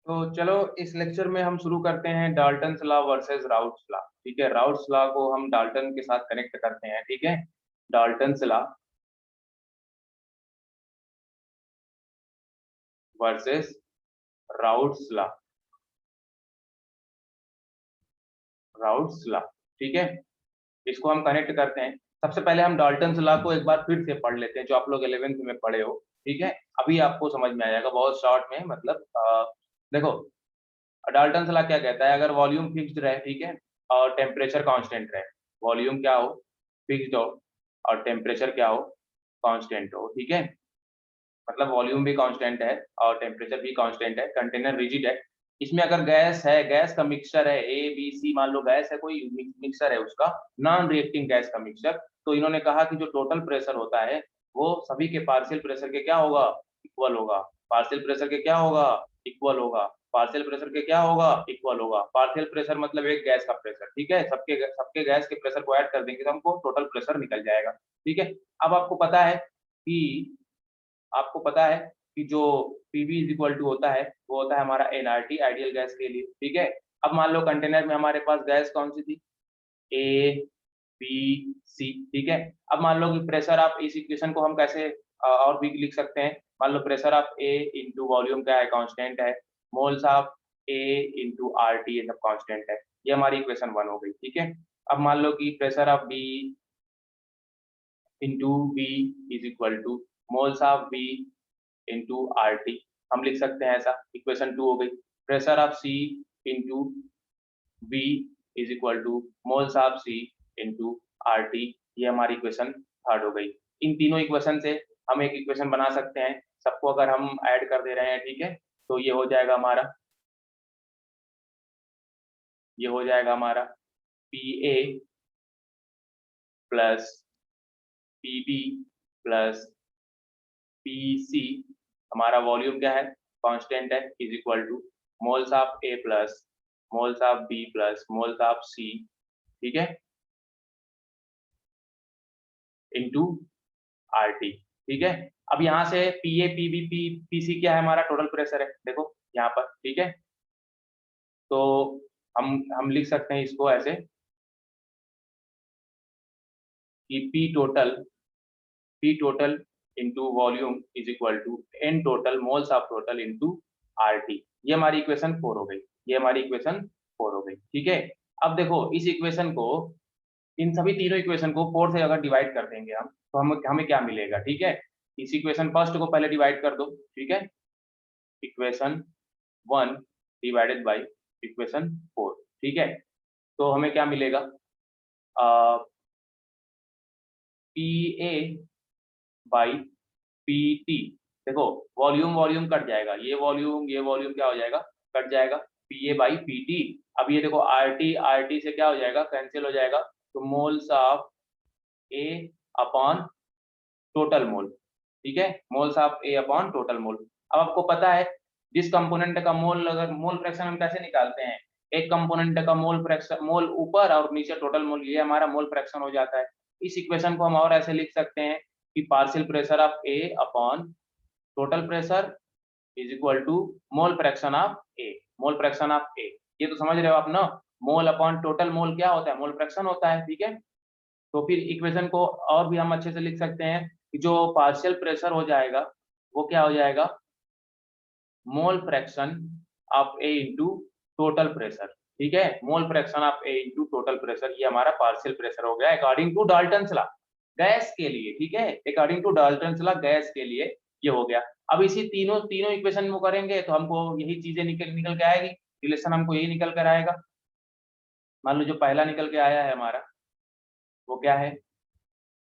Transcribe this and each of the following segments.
तो चलो इस लेक्चर में हम शुरू करते हैं Dalton's law versus Raoult's law. ठीक है, राउट्स लॉ को हम डाल्टन के साथ कनेक्ट करते हैं। ठीक है, Dalton's law versus Raoult's law, routes law. ठीक है, इसको हम कनेक्ट करते हैं। सबसे पहले हम डाल्टन्स लॉ को एक बार फिर से पढ़ लेते हैं, जो आप लोग 11th में पढ़े हो। ठीक है, अभी आपको समझ में आ जाएगा बहुत शॉर्ट में। मतलब देखो, डाल्टन्स लॉ क्या कहता है, अगर वॉल्यूम फिक्स्ड रहे, ठीक है, और टेम्परेचर कांस्टेंट रहे, वॉल्यूम क्या हो, फिक्स्ड हो, और टेम्परेचर क्या हो, कांस्टेंट हो। ठीक है, मतलब वॉल्यूम भी कांस्टेंट है और टेम्परेचर भी कांस्टेंट है, कंटेनर रिजिड है। इसमें अगर गैस है, गैस का मिक्सचर है, ए बी सी, मान लो गैस है, कोई मिक्सचर है उसका, नॉन रिएक्टिंग गैस का मिक्सचर, तो इन्होंने कहा कि जो टोटल प्रेशर होता है वो सभी के पार्शियल प्रेशर के क्या होगा, इक्वल होगा। पार्शियल प्रेशर के क्या होगा, इक्वल होगा। पार्शियल प्रेशर के क्या होगा, इक्वल होगा। पार्शियल प्रेशर मतलब एक गैस का प्रेशर। ठीक है, सबके सबके गैस के प्रेशर को ऐड कर देंगे तो हमको टोटल प्रेशर निकल जाएगा। ठीक है, अब आपको पता है कि जो पीवी इज इक्वल टू होता है वो होता है हमारा एनआरटी, आइडियल गैस के लिए। ठीक है, अब मान लो कंटेनर में हमारे पास गैस कौन सी थी, ए बी सी। ठीक है, अब मान लो कि प्रेशर ऑफ, इस इक्वेशन को हम कैसे और भी लिख सकते हैं। मान low pressure of A into volume क्या है, कांस्टेंट है, moles of A into R T, ये सब कांस्टेंट है। ये हमारी इक्वेशन 1 हो गई। ठीक है, अब मान लो कि pressure of B into B is equal to moles of B into R T, हम लिख सकते हैं ऐसा, इक्वेशन 2 हो गई। Pressure of C into B is equal to moles of C into R T, ये हमारी इक्वेशन 3 हो गई। इन तीनों इक्वेशन से हम एक इक्वेशन बना सकते हैं, सबको अगर हम ऐड कर दे रहे हैं। ठीक है, तो ये हो जाएगा हमारा, ये हो जाएगा हमारा P A plus P B plus P C, हमारा वॉल्यूम क्या है, कांस्टेंट है, is equal to moles of A plus moles of B plus moles of C. ठीक है, इनटू आर टी। ठीक है, अब यहाँ से P A P B P P C क्या है, हमारा टोटल प्रेशर है, देखो यहाँ पर। ठीक है, तो हम लिख सकते हैं इसको ऐसे कि P total into volume is equal to N total moles of total into R T. ये हमारी इक्वेशन 4 हो गई, ये हमारी इक्वेशन 4 हो गई। ठीक है, अब देखो इस इक्वेशन को, इन सभी तीनों इक्वेशन को 4 से अगर डिवाइड कर देंगे हम, तो हमें क्या मिलेगा। ठीक है, इस इक्वेशन फर्स्ट को पहले डिवाइड कर दो। ठीक है, इक्वेशन 1 डिवाइडेड बाई इक्वेशन 4। ठीक है, तो हमें क्या मिलेगा, P A by P T. देखो वॉल्यूम वॉल्यूम कट जाएगा, ये वॉल्यूम क्या हो जाएगा, कट जाएगा, P A by P T. अब ये देखो आर टी से क्या हो जाएगा, कैंसिल हो जाएगा, तो moles of A upon total mole. ठीक है, moles of A upon total mole. अब आपको पता है जिस कंपोनेंट का मोल, अगर मोल फ्रैक्शन हम कैसे निकालते हैं, एक कंपोनेंट का मोल फ्रैक्शन, मोल ऊपर और नीचे टोटल मोल, ये हमारा मोल फ्रैक्शन हो जाता है। इस इक्वेशन को हम और ऐसे लिख सकते हैं कि partial pressure of A upon total pressure is equal to mole fraction of A, mole fraction of A. ये तो समझ रहे हो आप ना, मोल अपॉन टोटल मोल क्या होता है, मोल फ्रैक्शन होता है। ठीक है, तो फिर इक्वेशन को और भी हम अच्छे से लिख सकते हैं कि जो पार्शियल प्रेशर हो जाएगा वो क्या हो जाएगा, mole fraction of A into total pressure. ठीक है, mole fraction of A into total pressure, ये हमारा पार्शियल प्रेशर हो गया according to Dalton's law gas के लिए। ठीक है, according to Dalton's law gas के लिए ये हो गया। अब इसी तीनों तीनों इक्वेशन में करेंगे तो हमको यही चीजें निकल के आएगी, रिलेशन हमको यही निकल कर आएगा। मान लो जो पहला निकल के आया है हमारा, वो क्या है,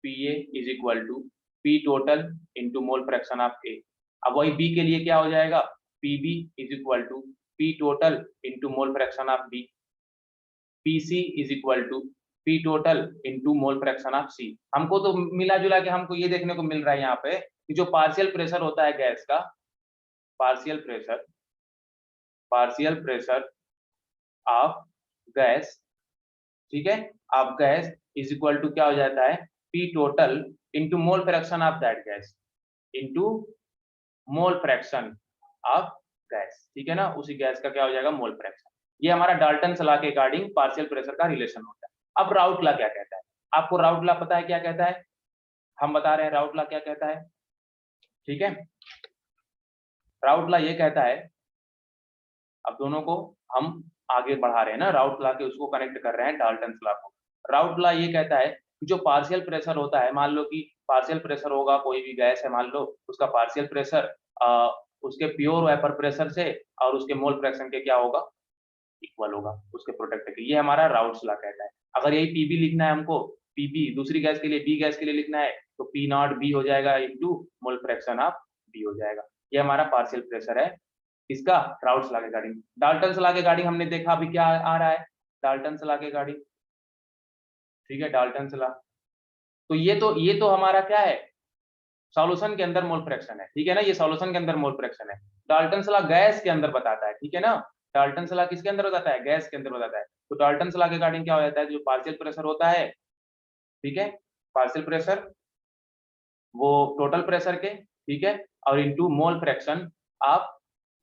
P A is equal to P total into mole fraction of A. अब वही बी के लिए क्या हो जाएगा, P B is equal to P total into mole fraction of B. P C is equal to P total into mole fraction of C. हमको तो मिला जुला के हमको ये देखने को मिल रहा है यहाँ पे कि जो पार्शियल प्रेशर होता है गैस का, partial pressure, partial pressure of gas, ठीक है, of gas is equal to क्या हो जाता है, P total into mole fraction of that gas into mole fraction of gas, ठीक है ना, उसी गैस का क्या हो जाएगा, मोल फ्रैक्शन। ये हमारा डाल्टन लॉ के अकॉर्डिंग पार्शियल प्रेशर का रिलेशन होता है। अब राउट लॉ क्या कहता है? आपको राउट लॉ पता है क्या कहता है? हम बता रहे हैं राउट लॉ क्या कहता है, ठीक है। राउट लॉ ये कहता है, अब दोनों को हम आगे बढ़ा रहे हैं ना, राउट लॉ के उसको कनेक्ट कर रहे हैं डाल्टन लॉ को। राउट लॉ ये कहता है कि जो पार्शियल प्रेशर होता है, मान लो कि पार्शियल प्रेशर होगा, कोई भी गैस है मान लो, उसका पार्शियल प्रेशर उसके प्योर वेपर प्रेशर से और उसके मोल फ्रैक्शन के क्या होगा, इक्वल होगा उसके प्रोडक्ट के। ये हमारा राउट्स लॉ कहता है। अगर यही पीबी लिखना है हमको, पीबी दूसरी गैस के लिए, बी गैस के लिए लिखना है, तो पी नॉट बी हो जाएगा into mole fraction of B हो जाएगा। ये हमारा पार्शियल प्रेशर है, इसका राउट्स लॉ के अकॉर्डिंग। डाल्टन लॉ के अकॉर्डिंग हमने देखा अभी क्या आ रहा है, डाल्टन लॉ के अकॉर्डिंग, ठीक है, डाल्टन लॉ। तो ये तो हमारा क्या है, सॉल्यूशन के अंदर मोल फ्रैक्शन है, ठीक है ना, ये सॉल्यूशन के अंदर मोल फ्रैक्शन है। डाल्टन लॉ गैस के अंदर बताता है, ठीक है ना, डाल्टन लॉ किसके अंदर बताता है, गैस के अंदर बताता है। तो डाल्टन लॉ के अकॉर्डिंग क्या हो जाता है, जो पार्शियल प्रेशर होता है, ठीक है, पार्शियल प्रेशर वो टोटल प्रेशर के, ठीक है, और into mole fraction of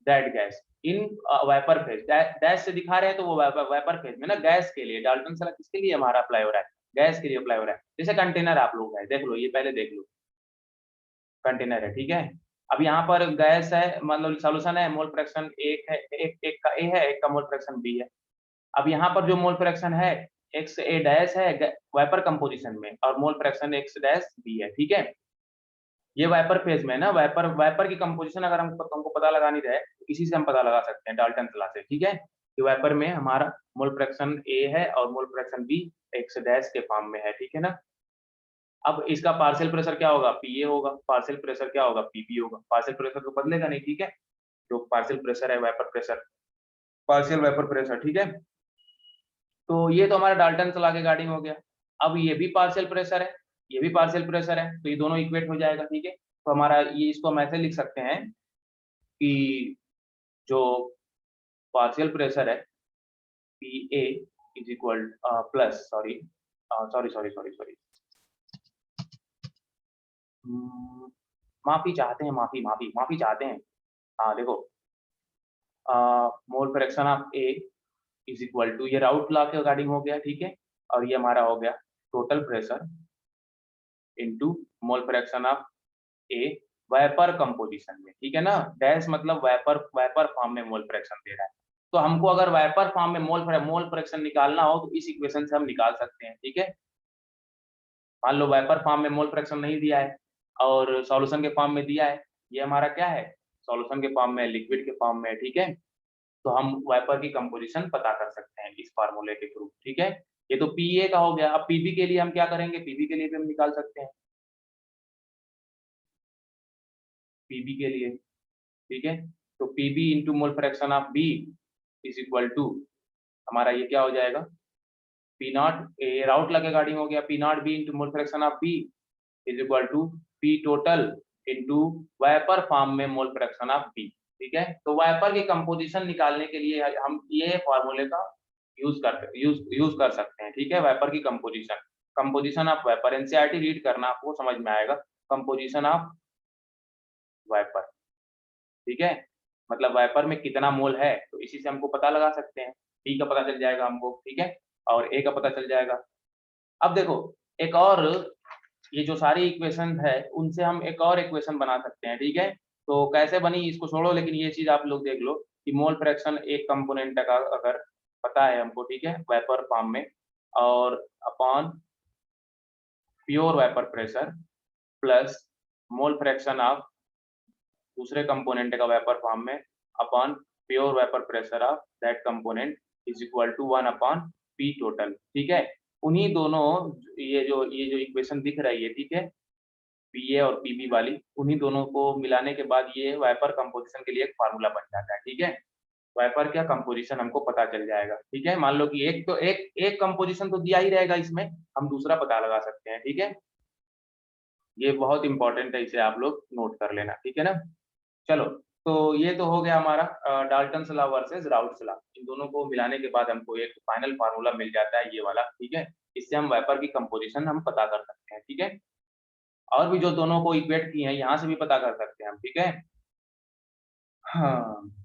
that gas in vapour phase. Dash से दिखा रहे हैं तो वो वेपर फेज में ना, गैस के लिए डाल्टन लॉ किसके लिए हमारा अप्लाई हो रहा है, गैस के लिए अप्लाई हो रहा है। जैसे कंटेनर आप लोग है, देख लो, ये पहले देख लो, कंटेनर है, ठीक है। अब यहाँ पर गैस है, मतलब सॉल्यूशन है, मोल फ्रैक्शन एक है, एक का ए है, एक का मोल फ्रैक्शन बी है। अब यहाँ पर जो मोल फ्रैक्शन है, एक्स ए डैश है वेपर कंपोजिशन में, और mole fraction X dash B है, ठीक है। ये वेपर फेज में है ना, वेपर वेपर की कंपोजिशन अगर हमको पता लगानी रहे, तो इसी से हम पता लगा सकते हैं डाल्टन लॉ से, ठीक है। कि वेपर में हमारा मोल फ्रैक्शन ए है और mole fraction B X dash के फॉर्म में है, ठीक है ना। अब इसका पार्शियल प्रेशर क्या होगा, पीए होगा, पार्शियल प्रेशर क्या होगा, पीबी होगा। पार्शियल प्रेशर तो बदलेगा नहीं, ठीक है, जो पार्शियल प्रेशर है vapour pressure, partial vapour pressure, ठीक है। तो ये तो हमारा डाल्टन लॉ के अकॉर्डिंग हो गया। अब ये भी पार्शियल प्रेशर है, ये भी पार्शियल प्रेशर है, तो ये दोनों इक्वेट हो जाएगा, ठीक है। तो हमारा ये, इसको हम ऐसे लिख सकते हैं कि जो पार्शियल प्रेशर है P A is equal plus sorry sorry sorry sorry sorry माफी चाहते हैं, माफी माफी माफी चाहते हैं। हाँ देखो, mole fraction of A is equal to, ये राउट लॉ के अकॉर्डिंग हो गया, ठीक है, और ये हमारा हो गया total pressure into mole fraction of A vapour composition में, ठीक है ना। डैश मतलब वेपर, वेपर फॉर्म में मोल फ्रैक्शन दे रहा है। तो हमको अगर वेपर फॉर्म में मोल फ्रैक्शन निकालना हो तो इस इक्वेशन से हम निकाल सकते हैं, ठीक है। मान लो वेपर फॉर्म में मोल फ्रैक्शन नहीं दिया है और सॉल्यूशन के फॉर्म में दिया है, ये हमारा क्या है, सॉल्यूशन के फॉर्म में, लिक्विड के फॉर्म में, ठीक है। तो हम वेपर की कंपोजिशन पता कर सकते हैं इस फार्मूले के थ्रू, ठीक है। ये तो पीए का हो गया। अब पीबी के लिए हम क्या करेंगे, पीबी के लिए भी हम निकाल सकते हैं, पीबी के लिए, ठीक है। तो P B into mole fraction of B is equal to, हमारा ये क्या हो जाएगा, पी नॉट ए राउट लगे गार्डिंग हो गया, P not B into mole fraction of B is equal to P total into vapour form में मोल फ्रैक्शन ऑफ बी, ठीक है। तो वेपर की कंपोजिशन निकालने के लिए हम ये फॉर्मूले का यूज कर सकते हैं, ठीक है। वेपर की composition, composition of vapour, NCERT read करना, आपको समझ में आएगा, कंपोजिशन ऑफ वेपर, ठीक है। मतलब वेपर में कितना मोल है, तो इसी से हमको पता लगा सकते हैं, पी का पता चल जाएगा हमको, ठीक है, और ए का पता चल जाएगा। अब देखो, एक और, ये जो सारी इक्वेशन है उनसे हम एक और इक्वेशन बना सकते हैं, ठीक है। तो कैसे बनी इसको छोड़ो, लेकिन ये चीज आप लोग देख लो कि मोल फ्रैक्शन एक कंपोनेंट का अगर पता है हमको, ठीक है, वेपर फॉर्म में, और upon pure vapour pressure plus mole fraction of दूसरे कंपोनेंट का वेपर फॉर्म में upon pure vapour pressure of that component is equal to 1 upon P total, ठीक है। उन्हीं दोनों, ये जो इक्वेशन दिख रही है, ठीक है, पीए और पीबी वाली, उन्हीं दोनों को मिलाने के बाद ये वाइपर कंपोजिशन के लिए एक फार्मूला बन जाता है, ठीक है। वाइपर क्या कंपोजिशन हमको पता चल जाएगा, ठीक है। मान लो कि एक कंपोजिशन तो दिया ही रहेगा इसमें, हम दूसरा पता लगा सकते हैं, ठीक है। ये बहुत इंपॉर्टेंट है, इसे आप लोग नोट कर लेना, ठीक है ना। चलो, तो ये तो हो गया हमारा Dalton law versus Raoult's law. इन दोनों को मिलाने के बाद हमको एक फाइनल फार्मूला मिल जाता है, ये वाला, ठीक है। इससे हम वाइपर की कंपोजिशन हम पता कर सकते हैं, ठीक है। और भी जो दोनों को इक्वेट किए हैं, यहाँ से भी पता कर सकते हैं हम, ठीक है। हाँ।